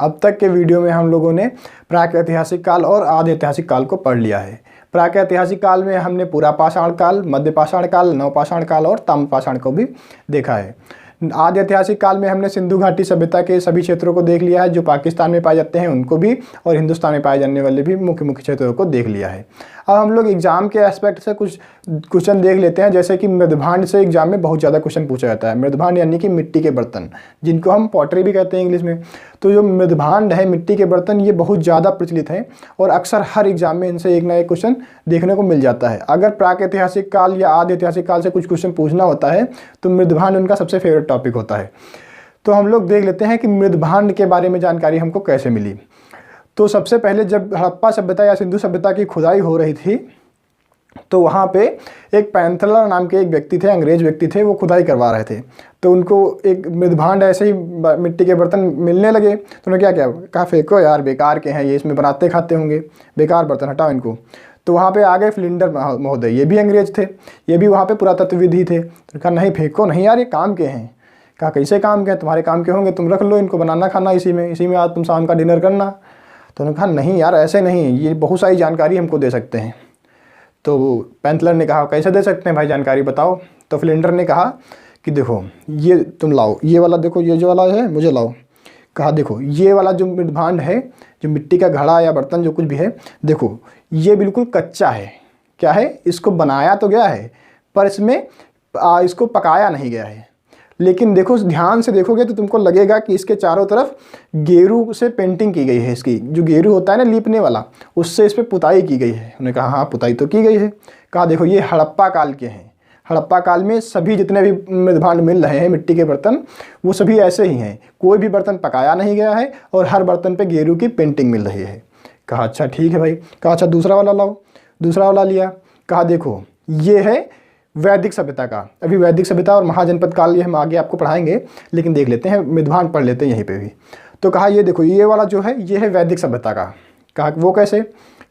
अब तक के वीडियो में हम लोगों ने प्राक-ऐतिहासिक काल और आदि ऐतिहासिक काल को पढ़ लिया है। प्राक-ऐतिहासिक काल में हमने पूरा पाषाण काल, मध्य पाषाण काल, नवपाषाण काल और ताम्रपाषाण को भी देखा है। आदि ऐतिहासिक काल में हमने सिंधु घाटी सभ्यता के सभी क्षेत्रों को देख लिया है, जो पाकिस्तान में पाए जाते हैं उनको भी, और हिंदुस्तान में पाए जाने वाले भी मुख्य मुख्य क्षेत्रों को देख लिया है। अब हम लोग एग्जाम के एस्पेक्ट से कुछ क्वेश्चन देख लेते हैं, जैसे कि मृदभांड से एग्जाम में बहुत ज़्यादा क्वेश्चन पूछा जाता है। मृदभांड यानी कि मिट्टी के बर्तन, जिनको हम पॉटरी भी कहते हैं इंग्लिश में। तो जो मृदभांड है, मिट्टी के बर्तन, ये बहुत ज़्यादा प्रचलित हैं और अक्सर हर एग्जाम में इनसे एक ना एक क्वेश्चन देखने को मिल जाता है। अगर प्राक ऐतिहासिक काल या आदि ऐतिहासिक काल से कुछ क्वेश्चन पूछना होता है तो मृदभांड उनका सबसे फेवरेट टॉपिक होता है। तो हम लोग देख लेते हैं कि मृदभांड के बारे में जानकारी हमको कैसे मिली। तो सबसे पहले जब हड़प्पा सभ्यता या सिंधु सभ्यता की खुदाई हो रही थी, तो वहाँ पे एक पैंथलर नाम के एक व्यक्ति थे, अंग्रेज व्यक्ति थे, वो खुदाई करवा रहे थे। तो उनको एक मृदभांड ऐसे ही मिट्टी के बर्तन मिलने लगे, तो उन्होंने क्या किया, कहा फेंको यार, बेकार के हैं ये, इसमें बनाते खाते होंगे, बेकार बर्तन, हटाओ इनको। तो वहाँ पे आ गए फ्लिंडर महोदय, ये भी अंग्रेज थे, ये भी वहाँ पे पुरातत्वविद ही थे। तो कहा नहीं फेंको नहीं यार, ये काम के हैं। कहा कैसे काम के हैं, तुम्हारे काम के होंगे, तुम रख लो इनको, बनाना खाना इसी में आज तुम शाम का डिनर करना। तो उन्होंने कहा नहीं यार ऐसे नहीं, ये बहुत सारी जानकारी हमको दे सकते हैं। तो पैंथलर ने कहा कैसे दे सकते हैं भाई, जानकारी बताओ। तो फ्लिंडर ने कहा कि देखो ये तुम लाओ, ये वाला देखो, ये जो वाला है मुझे लाओ। कहा देखो ये वाला जो मृदभांड है, जो मिट्टी का घड़ा या बर्तन जो कुछ भी है, देखो ये बिल्कुल कच्चा है। क्या है, इसको बनाया तो गया है पर इसमें इसको पकाया नहीं गया है। लेकिन देखो ध्यान से देखोगे तो तुमको लगेगा कि इसके चारों तरफ गेरू से पेंटिंग की गई है। इसकी जो गेरू होता है ना लीपने वाला, उससे इस पर पुताई की गई है। उन्होंने कहा हाँ पुताई तो की गई है। कहा देखो ये हड़प्पा काल के हैं, हड़प्पा काल में सभी जितने भी मृदभांड मिल रहे हैं मिट्टी के बर्तन, वो सभी ऐसे ही हैं, कोई भी बर्तन पकाया नहीं गया है और हर बर्तन पे गेरू की पेंटिंग मिल रही है। कहा अच्छा ठीक है भाई। कहा अच्छा दूसरा वाला लाओ, दूसरा वाला लिया। कहा देखो ये है वैदिक सभ्यता का, अभी वैदिक सभ्यता और महाजनपद काल ये हम आगे आपको पढ़ाएंगे, लेकिन देख लेते हैं मृदभांड पढ़ लेते हैं यहीं पे भी। तो कहा ये देखो ये वाला जो है ये है वैदिक सभ्यता का। कहा वो कैसे।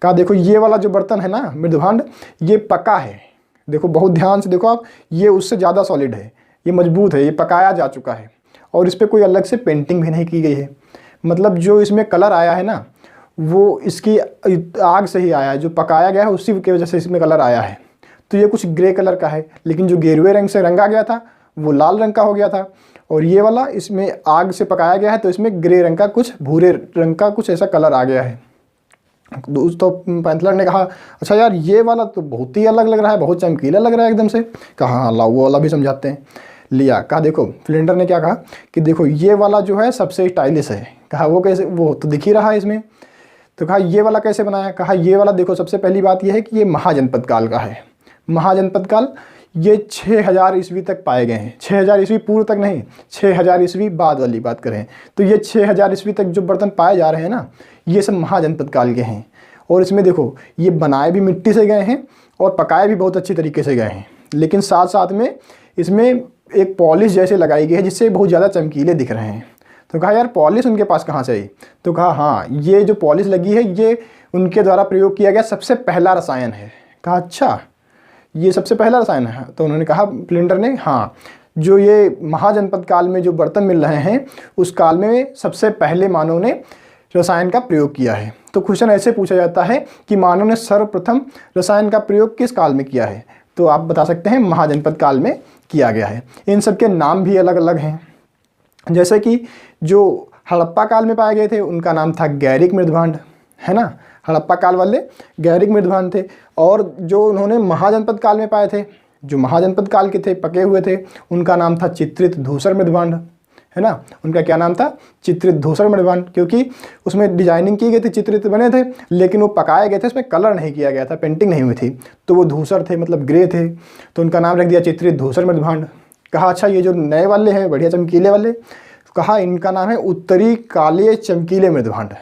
कहा देखो ये वाला जो बर्तन है ना मृदभांड, ये पका है। देखो बहुत ध्यान से देखो आप, ये उससे ज़्यादा सॉलिड है, ये मजबूत है, ये पकाया जा चुका है और इस पर कोई अलग से पेंटिंग भी नहीं की गई है। मतलब जो इसमें कलर आया है ना, वो इसकी आग से ही आया है, जो पकाया गया है उसी की वजह से इसमें कलर आया है। तो ये कुछ ग्रे कलर का है, लेकिन जो गेरुए रंग से रंगा गया था वो लाल रंग का हो गया था, और ये वाला इसमें आग से पकाया गया है तो इसमें ग्रे रंग का, कुछ भूरे रंग का कुछ ऐसा कलर आ गया है। तो पैंथलर ने कहा अच्छा यार ये वाला तो बहुत ही अलग लग रहा है, बहुत चमकीला लग रहा है एकदम से। कहा हाँ लाओ वो वाला भी समझाते हैं। लिया। कहा देखो फ्लिंडर ने क्या कहा कि देखो ये वाला जो है सबसे स्टाइलिश है। कहा वो कैसे, वो तो दिख ही रहा है इसमें। तो कहा ये वाला कैसे बनाया। कहा ये वाला देखो सबसे पहली बात यह है कि ये महाजनपद काल का है। महाजनपद काल ये 6000 ईस्वी तक पाए गए हैं। 6000 ईस्वी पूर्व तक नहीं, 6000 ईस्वी बाद वाली बात करें तो ये 6000 ईस्वी तक जो बर्तन पाए जा रहे हैं ना, ये सब महाजनपद काल के हैं। और इसमें देखो ये बनाए भी मिट्टी से गए हैं और पकाए भी बहुत अच्छी तरीके से गए हैं, लेकिन साथ साथ में इसमें एक पॉलिश जैसे लगाई गई है जिससे बहुत ज़्यादा चमकीले दिख रहे हैं। तो कहा यार पॉलिश उनके पास कहाँ से आई। तो कहा हाँ ये जो पॉलिश लगी है ये उनके द्वारा प्रयोग किया गया सबसे पहला रसायन है। कहा अच्छा ये सबसे पहला रसायन है। तो उन्होंने कहा फ्लिंडर ने हाँ जो ये महाजनपद काल में जो बर्तन मिल रहे हैं उस काल में सबसे पहले मानव ने रसायन का प्रयोग किया है। तो क्वेश्चन ऐसे पूछा जाता है कि मानव ने सर्वप्रथम रसायन का प्रयोग किस काल में किया है, तो आप बता सकते हैं महाजनपद काल में किया गया है। इन सब के नाम भी अलग अलग हैं, जैसे कि जो हड़प्पा काल में पाए गए थे उनका नाम था गैरिक मृदभांड, है ना, हड़प्पा काल वाले गैरिक मृदभांड थे। और जो उन्होंने महाजनपद काल में पाए थे, जो महाजनपद काल के थे पके हुए थे, उनका नाम था चित्रित धूसर मृदभांड, है ना। उनका क्या नाम था, चित्रित धूसर मृदभांड, क्योंकि उसमें डिजाइनिंग की गई थी, चित्रित बने थे, लेकिन वो पकाए गए थे, उसमें कलर नहीं किया गया था, पेंटिंग नहीं हुई थी, तो वो धूसर थे, मतलब ग्रे थे, तो उनका नाम रख दिया चित्रित धूसर मृदभांड। कहा अच्छा ये जो नए वाले हैं बढ़िया चमकीले वाले, कहा इनका नाम है उत्तरी काले चमकीले मृदभांड।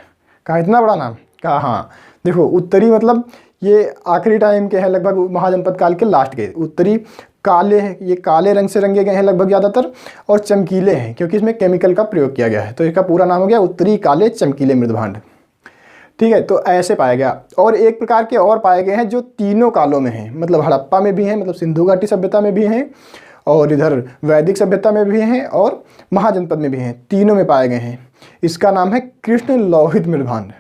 कहा इतना बड़ा नाम। कहा हाँ देखो उत्तरी मतलब ये आखिरी टाइम के हैं, लगभग महाजनपद काल के लास्ट के। उत्तरी काले हैं, ये काले रंग से रंगे गए हैं लगभग ज़्यादातर, और चमकीले हैं क्योंकि इसमें केमिकल का प्रयोग किया गया है, तो इसका पूरा नाम हो गया उत्तरी काले चमकीले मृदभांड। ठीक है, तो ऐसे पाया गया। और एक प्रकार के और पाए गए हैं जो तीनों कालों में हैं, मतलब हड़प्पा में भी हैं, मतलब सिंधु घाटी सभ्यता में भी हैं, और इधर वैदिक सभ्यता में भी हैं, और महाजनपद में भी हैं, तीनों में पाए गए हैं। इसका नाम है कृष्ण लोहित मृदभांड।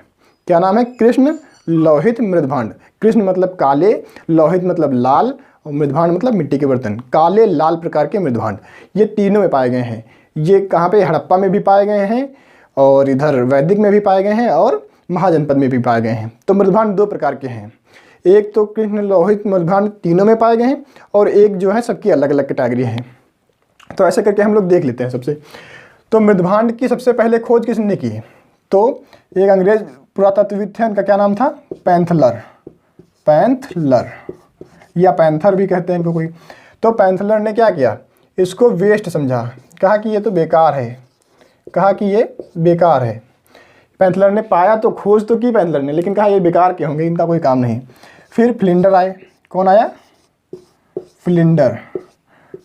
क्या नाम है? कृष्ण लोहित मृदभांड। कृष्ण मतलब काले, लोहित मतलब लाल, और मृदभांड मतलब मिट्टी के बर्तन। काले लाल प्रकार के मृदभांड ये तीनों में पाए गए हैं। ये कहाँ पे? हड़प्पा में भी पाए गए हैं, और इधर वैदिक में भी पाए गए हैं, और महाजनपद में भी पाए गए हैं। तो मृदभांड दो प्रकार के हैं, एक तो कृष्ण लोहित मृदभांड तीनों में पाए गए हैं, और एक जो है सबकी अलग अलग कैटेगरी है। तो ऐसे करके हम लोग देख लेते हैं। सबसे तो मृदभांड की सबसे पहले खोज किसने की? तो एक अंग्रेज पुरातत्वविद थे, उनका क्या नाम था? पैंथलर। पैंथलर या पैंथर भी कहते हैं इनको कोई। तो पैंथलर ने क्या किया? इसको वेस्ट समझा, कहा कि ये तो बेकार है, कहा कि ये बेकार है। पैंथलर ने पाया तो खोज तो की पैंथलर ने, लेकिन कहा ये बेकार के होंगे, इनका कोई काम नहीं। फिर फ्लिंडर आए। कौन आया? फ्लिंडर।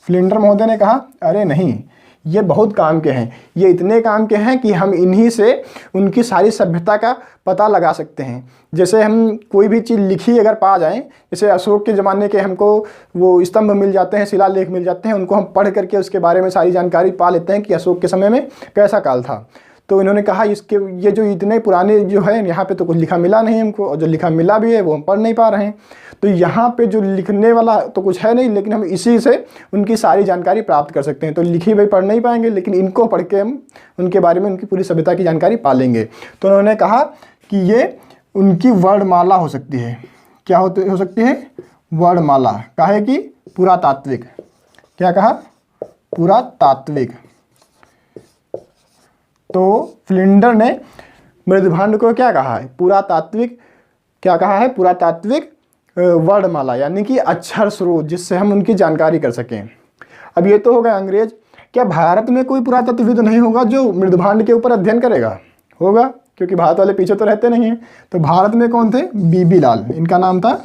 फ्लिंडर महोदय ने कहा अरे नहीं, ये बहुत काम के हैं, ये इतने काम के हैं कि हम इन्हीं से उनकी सारी सभ्यता का पता लगा सकते हैं। जैसे हम कोई भी चीज़ लिखी अगर पा जाएं, जैसे अशोक के ज़माने के हमको वो स्तंभ मिल जाते हैं, शिलालेख मिल जाते हैं, उनको हम पढ़ करके उसके बारे में सारी जानकारी पा लेते हैं कि अशोक के समय में कैसा काल था। तो इन्होंने कहा इसके ये जो इतने पुराने जो है यहाँ पे तो कुछ लिखा मिला नहीं हमको, और जो लिखा मिला भी है वो हम पढ़ नहीं पा रहे हैं। तो यहाँ पे जो लिखने वाला तो कुछ है नहीं, लेकिन हम इसी से उनकी सारी जानकारी प्राप्त कर सकते हैं। तो लिखी भाई पढ़ नहीं पाएंगे, लेकिन इनको पढ़ के हम उनके बारे में उनकी पूरी सभ्यता की जानकारी पा लेंगे। तो उन्होंने कहा कि ये उनकी वर्णमाला हो सकती है। क्या हो सकती है? वर्णमाला। काहे की? पुरातात्विक। क्या कहा? पुरातात्विक। तो फ्लिंडर ने मृदभांड को क्या कहा है? पुरातात्विक। क्या कहा है? पुरातात्विक वर्णमाला, यानी कि अक्षर स्रोत, जिससे हम उनकी जानकारी कर सकें। अब ये तो हो गया अंग्रेज। क्या भारत में कोई पुरातत्वविद नहीं होगा जो मृदभांड के ऊपर अध्ययन करेगा? होगा, क्योंकि भारत वाले पीछे तो रहते नहीं हैं। तो भारत में कौन थे? बीबी लाल। इनका नाम था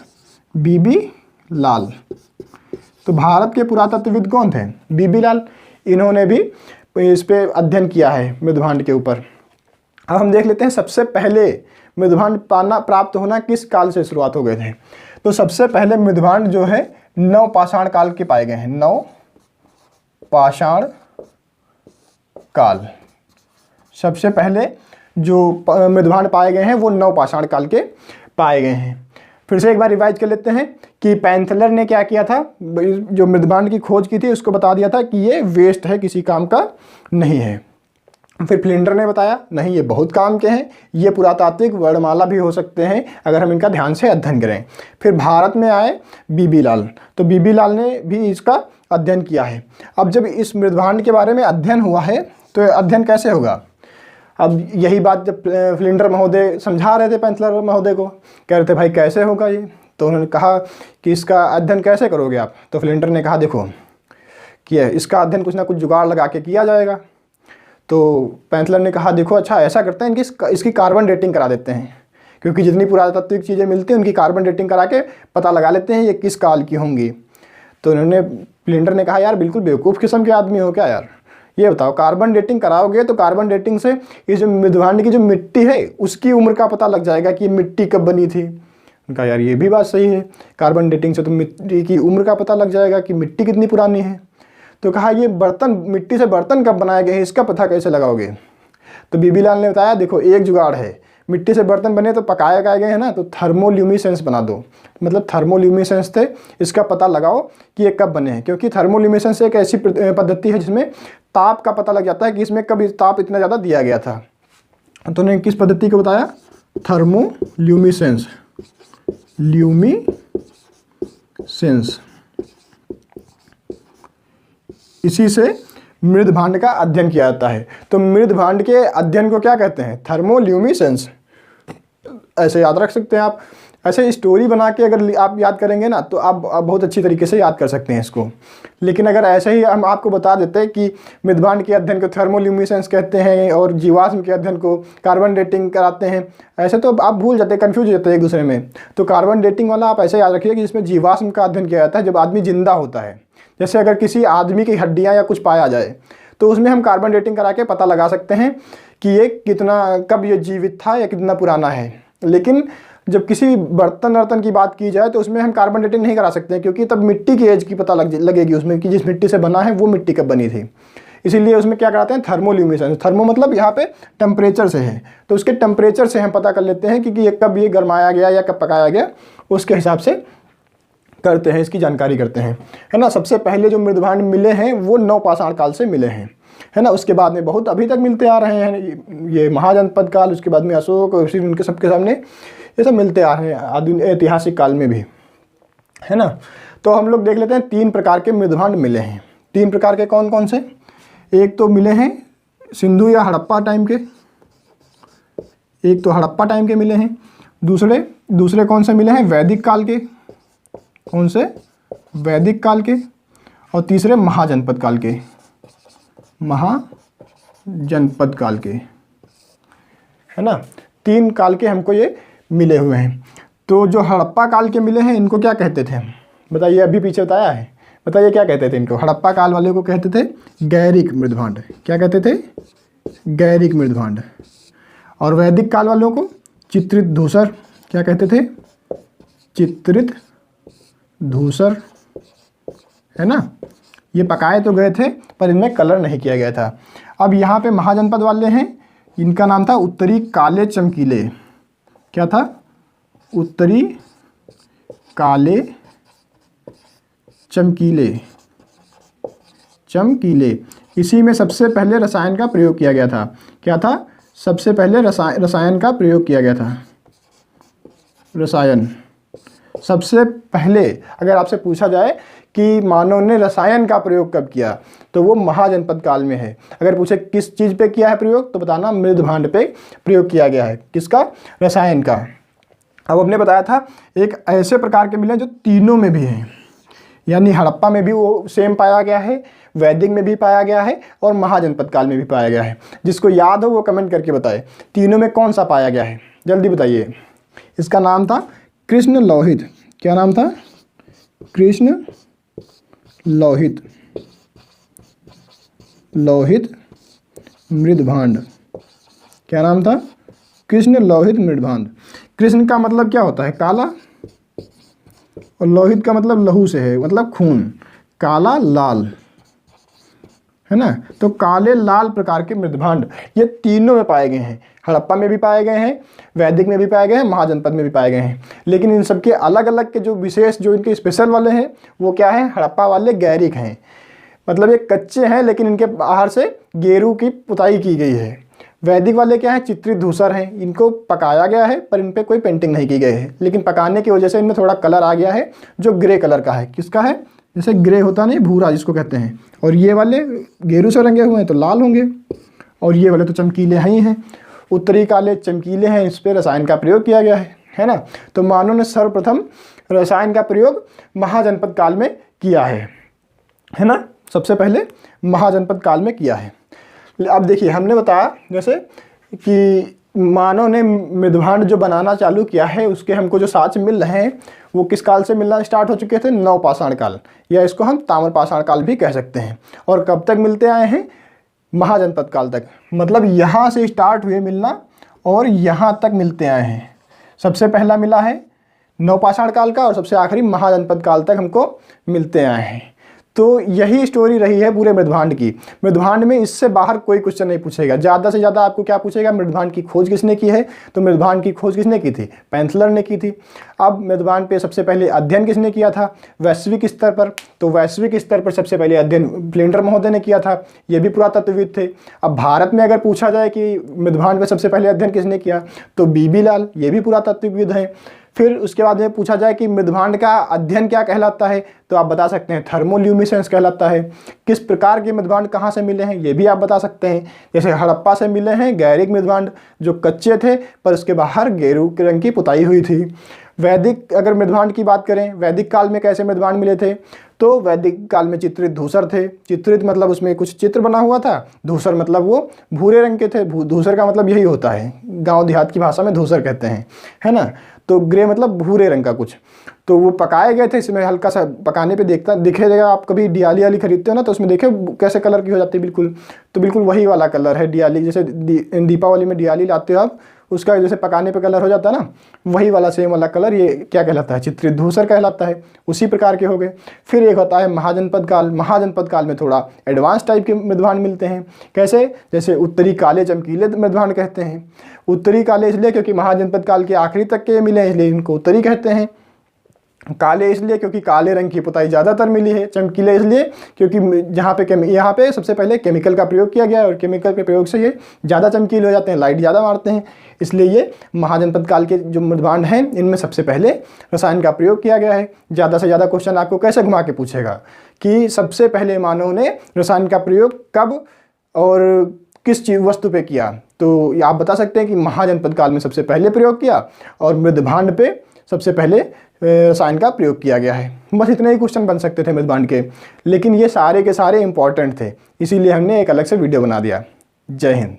बीबी लाल। तो भारत के पुरातत्वविद कौन थे? बीबी लाल। इन्होंने भी इस पे अध्ययन किया है मृदभांड के ऊपर। अब हम देख लेते हैं सबसे पहले मृदभांड प्राप्त होना किस काल से शुरुआत हो गए थे। तो सबसे पहले मृदभांड जो है नवपाषाण काल के पाए गए हैं। नवपाषाण काल सबसे पहले जो मृदभांड पाए गए हैं वो नवपाषाण काल के पाए गए हैं। फिर से एक बार रिवाइज कर लेते हैं कि पैंथलर ने क्या किया था? जो मृदभांड की खोज की थी उसको बता दिया था कि ये वेस्ट है, किसी काम का नहीं है। फिर फ्लिंडर ने बताया नहीं, ये बहुत काम के हैं, ये पुरातात्विक वर्णमाला भी हो सकते हैं अगर हम इनका ध्यान से अध्ययन करें। फिर भारत में आए बीबी लाल। तो बीबी लाल ने भी इसका अध्ययन किया है। अब जब इस मृदभांड के बारे में अध्ययन हुआ है तो अध्ययन कैसे होगा? अब यही बात जब फ्लिंडर महोदय समझा रहे थे पैंथलर महोदय को, कह रहे थे भाई कैसे होगा ये। तो उन्होंने कहा कि इसका अध्ययन कैसे करोगे आप? तो फ्लिंडर ने कहा देखो कि इसका अध्ययन कुछ ना कुछ जुगाड़ लगा के किया जाएगा। तो पैंथलर ने कहा देखो अच्छा ऐसा करते हैं कि इसकी कार्बन डेटिंग करा देते हैं, क्योंकि जितनी पुरातात्विक चीज़ें मिलती हैं उनकी कार्बन डेटिंग करा के पता लगा लेते हैं ये किस काल की होंगी। तो उन्होंने फ्लिंडर ने कहा यार बिल्कुल बेवकूफ़ किस्म के आदमी हो क्या यार, ये बताओ कार्बन डेटिंग कराओगे तो कार्बन डेटिंग से ये जो मृदभांड की जो मिट्टी है उसकी उम्र का पता लग जाएगा कि मिट्टी कब बनी थी। उनका यार ये भी बात सही है, कार्बन डेटिंग से तो मिट्टी की उम्र का पता लग जाएगा कि मिट्टी कितनी पुरानी है। तो कहा ये बर्तन, मिट्टी से बर्तन कब बनाए गए हैं इसका पता कैसे लगाओगे? तो बीबी लाल ने बताया देखो एक जुगाड़ है, मिट्टी से बर्तन बने तो पकाए गए हैं ना, तो थर्मोल्यूमिनेसेंस बना दो, मतलब थर्मोल्यूमिनेसेंस से इसका पता लगाओ कि ये कब बने हैं। क्योंकि थर्मोल्यूमिनेसेंस एक ऐसी पद्धति है जिसमें ताप का पता लग जाता है कि इसमें कब ताप इतना ज़्यादा दिया गया था। तो उन्होंने किस पद्धति को बताया? थर्मोल्यूमिनेसेंस। ल्यूमिनेसेंस, इसी से मृदभांड का अध्ययन किया जाता है। तो मृदभांड के अध्ययन को क्या कहते हैं? थर्मोल्यूमिनेसेंस। ऐसे याद रख सकते हैं आप। ऐसे स्टोरी बना के अगर आप याद करेंगे ना तो आप बहुत अच्छी तरीके से याद कर सकते हैं इसको। लेकिन अगर ऐसे ही हम आपको बता देते हैं कि मृदभांड के अध्ययन को थर्मोल्यूमिनेसेंस कहते हैं और जीवाश्म के अध्ययन को कार्बन डेटिंग कराते हैं, ऐसे तो आप भूल जाते हैं, कन्फ्यूज हो जाते हैं एक दूसरे में। तो कार्बन डेटिंग वाला आप ऐसे याद रखिए कि जिसमें जीवाश्म का अध्ययन किया जाता है जब आदमी जिंदा होता है। जैसे अगर किसी आदमी की हड्डियाँ या कुछ पाया जाए तो उसमें हम कार्बन डेटिंग करा के पता लगा सकते हैं कि ये कितना, कब ये जीवित था या कितना पुराना है। लेकिन जब किसी बर्तन की बात की जाए तो उसमें हम कार्बन डेटिंग नहीं करा सकते हैं, क्योंकि तब मिट्टी की एज की पता लगेगी उसमें कि जिस मिट्टी से बना है वो मिट्टी कब बनी थी। इसीलिए उसमें क्या कराते हैं, थर्मोल्यूमिनेसेंस। थर्मो मतलब यहाँ पे टेम्परेचर से है, तो उसके टेम्परेचर से हम पता कर लेते हैं कि ये कब ये गरमाया गया या कब पकाया गया, उसके हिसाब से करते हैं, इसकी जानकारी करते हैं, है ना। सबसे पहले जो मृदभांड मिले हैं वो नवपाषाण काल से मिले हैं, है ना। उसके बाद में बहुत अभी तक मिलते आ रहे हैं, ये महाजनपद काल, उसके बाद में अशोक और फिर उनके सबके सामने ये सब मिलते आ रहे हैं आधुनिक ऐतिहासिक काल में भी, है ना। तो हम लोग देख लेते हैं 3 प्रकार के मृदभांड मिले हैं। 3 प्रकार के कौन कौन से? एक तो मिले हैं सिंधु या हड़प्पा टाइम के, एक तो हड़प्पा टाइम के मिले हैं। दूसरे कौन से मिले हैं? वैदिक काल के। कौन से? वैदिक काल के। और तीसरे महाजनपद काल के, महाजनपद काल के, है ना। 3 काल के हमको ये मिले हुए हैं। तो जो हड़प्पा काल के मिले हैं इनको क्या कहते थे बताइए? अभी पीछे बताया है, बताइए क्या कहते थे इनको? हड़प्पा काल वाले को कहते थे गैरिक मृदभांड। क्या कहते थे? गैरिक मृदभांड। और वैदिक काल वालों को चित्रित धूसर। क्या कहते थे? चित्रित धूसर, है ना। ये पकाए तो गए थे पर इनमें कलर नहीं किया गया था। अब यहाँ पे महाजनपद वाले हैं, इनका नाम था उत्तरी काले चमकीले। क्या था? उत्तरी काले चमकीले। चमकीले। इसी में सबसे पहले रसायन का प्रयोग किया गया था। क्या था? सबसे पहले रसायन का प्रयोग किया गया था। रसायन सबसे पहले, अगर आपसे पूछा जाए कि मानव ने रसायन का प्रयोग कब किया, तो वो महाजनपद काल में है। अगर पूछे किस चीज़ पे किया है प्रयोग, तो बताना मृदभांड पे प्रयोग किया गया है। किसका? रसायन का। अब हमने बताया था एक ऐसे प्रकार के मिले जो तीनों में भी हैं, यानी हड़प्पा में भी वो सेम पाया गया है, वैदिक में भी पाया गया है और महाजनपद काल में भी पाया गया है। जिसको याद हो वो कमेंट करके बताए तीनों में कौन सा पाया गया है, जल्दी बताइए। इसका नाम था कृष्ण लोहित। क्या नाम था? कृष्ण लोहित। लोहित मृदभांड। क्या नाम था? कृष्ण लोहित मृदभांड। कृष्ण का मतलब क्या होता है? काला, और लोहित का मतलब लहू से है, मतलब खून। काला लाल, है ना। तो काले लाल प्रकार के मृदभांड ये तीनों में पाए गए हैं। हड़प्पा में भी पाए गए हैं, वैदिक में भी पाए गए हैं, महाजनपद में भी पाए गए हैं। लेकिन इन सबके अलग अलग के जो विशेष, जो इनके स्पेशल वाले हैं वो क्या है? हड़प्पा वाले गैरिक हैं, मतलब ये कच्चे हैं लेकिन इनके बाहर से गेरू की पुताई की गई है। वैदिक वाले क्या है? चित्रित धूसर हैं, इनको पकाया गया है पर इन पर कोई पेंटिंग नहीं की गई है, लेकिन पकाने की वजह से इनमें थोड़ा कलर आ गया है जो ग्रे कलर का है। किसका है? जैसे ग्रे होता नहीं, भूरा जिसको कहते हैं। और ये वाले गेरू से रंगे हुए हैं तो लाल होंगे, और ये वाले तो चमकीले ही हैं। उत्तरी काले चमकीले हैं, इस पर रसायन का प्रयोग किया गया है ना। तो मानव ने सर्वप्रथम रसायन का प्रयोग महाजनपद काल में किया है ना। सबसे पहले महाजनपद काल में किया है। अब देखिए हमने बताया जैसे कि मानव ने मृदभांड जो बनाना चालू किया है उसके हमको जो साक्ष्य मिल रहे हैं वो किस काल से मिलना स्टार्ट हो चुके थे? नवपाषाण काल, या इसको हम ताम्रपाषाण काल भी कह सकते हैं। और कब तक मिलते आए हैं? महाजनपद काल तक। मतलब यहाँ से स्टार्ट हुए मिलना और यहाँ तक मिलते आए हैं। सबसे पहला मिला है नवपाषाण काल का और सबसे आखिरी महाजनपद काल तक हमको मिलते आए हैं। तो यही स्टोरी रही है पूरे मृदभांड की। मृदभांड में इससे बाहर कोई क्वेश्चन नहीं पूछेगा। ज़्यादा से ज़्यादा आपको क्या पूछेगा? मृदभांड की खोज किसने की है? तो मृदभांड की खोज किसने की थी? पेंथलर ने की थी। अब मृदभांड पे सबसे पहले अध्ययन किसने किया था वैश्विक स्तर पर? तो वैश्विक स्तर पर सबसे पहले अध्ययन फ्लेंडर महोदय ने किया था, ये भी पुरातत्वविद थे। अब भारत में अगर पूछा जाए कि मृदभांड पर सबसे पहले अध्ययन किसने किया, तो बीबी लाल, ये भी पुरातत्वविद हैं। फिर उसके बाद में पूछा जाए कि मृदभांड का अध्ययन क्या कहलाता है, तो आप बता सकते हैं थर्मोल्यूमिनेसेंस कहलाता है। किस प्रकार के मृदभांड कहाँ से मिले हैं ये भी आप बता सकते हैं। जैसे हड़प्पा से मिले हैं गैरिक मृदभांड जो कच्चे थे पर उसके बाहर गेरू के रंग की पुताई हुई थी। वैदिक अगर मृदभांड की बात करें, वैदिक काल में कैसे मृदभांड मिले थे, तो वैदिक काल में चित्रित धूसर थे। चित्रित मतलब उसमें कुछ चित्र बना हुआ था, धूसर मतलब वो भूरे रंग के थे। धूसर का मतलब यही होता है, गांव देहात की भाषा में धूसर कहते हैं, है ना। तो ग्रे मतलब भूरे रंग का कुछ। तो वो पकाए गए थे, इसमें हल्का सा पकाने पे दिखेगा। आप कभी डियाली वाली खरीदते हो ना, तो उसमें देखे कैसे कलर की हो जाती है बिल्कुल, तो बिल्कुल वही वाला कलर है डियाली, जैसे दीपावली में डियाली लाते हो आप, उसका जैसे पकाने पे कलर हो जाता है ना, वही वाला सेम वाला कलर ये क्या कहलाता है, चित्रित धूसर कहलाता है। उसी प्रकार के हो गए। फिर एक होता है महाजनपद काल। महाजनपद काल में थोड़ा एडवांस टाइप के मृदभांड मिलते हैं। कैसे? जैसे उत्तरी काले चमकीले मृदभांड कहते हैं। उत्तरी काले इसलिए क्योंकि महाजनपद काल के आखिरी तक के मिले हैं, इसलिए इनको उत्तरी कहते हैं। काले इसलिए क्योंकि काले रंग की पुताई ज़्यादातर मिली है। चमकीले इसलिए क्योंकि यहाँ पे सबसे पहले केमिकल का प्रयोग किया गया है, और केमिकल के प्रयोग से ये ज़्यादा चमकीले हो जाते हैं, लाइट ज़्यादा मारते हैं, इसलिए ये महाजनपद काल के जो मृदभांड हैं इनमें सबसे पहले रसायन का प्रयोग किया गया है। ज़्यादा से ज़्यादा क्वेश्चन आपको कैसे घुमा के पूछेगा कि सबसे पहले मानव ने रसायन का प्रयोग कब और किस चीज़ वस्तु पे किया, तो आप बता सकते हैं कि महाजनपद काल में सबसे पहले प्रयोग किया, और मृदभांड पे सबसे पहले रसायन का प्रयोग किया गया है। बस इतने ही क्वेश्चन बन सकते थे मृदभांड के, लेकिन ये सारे के सारे इंपॉर्टेंट थे, इसीलिए हमने एक अलग से वीडियो बना दिया। जय हिंद।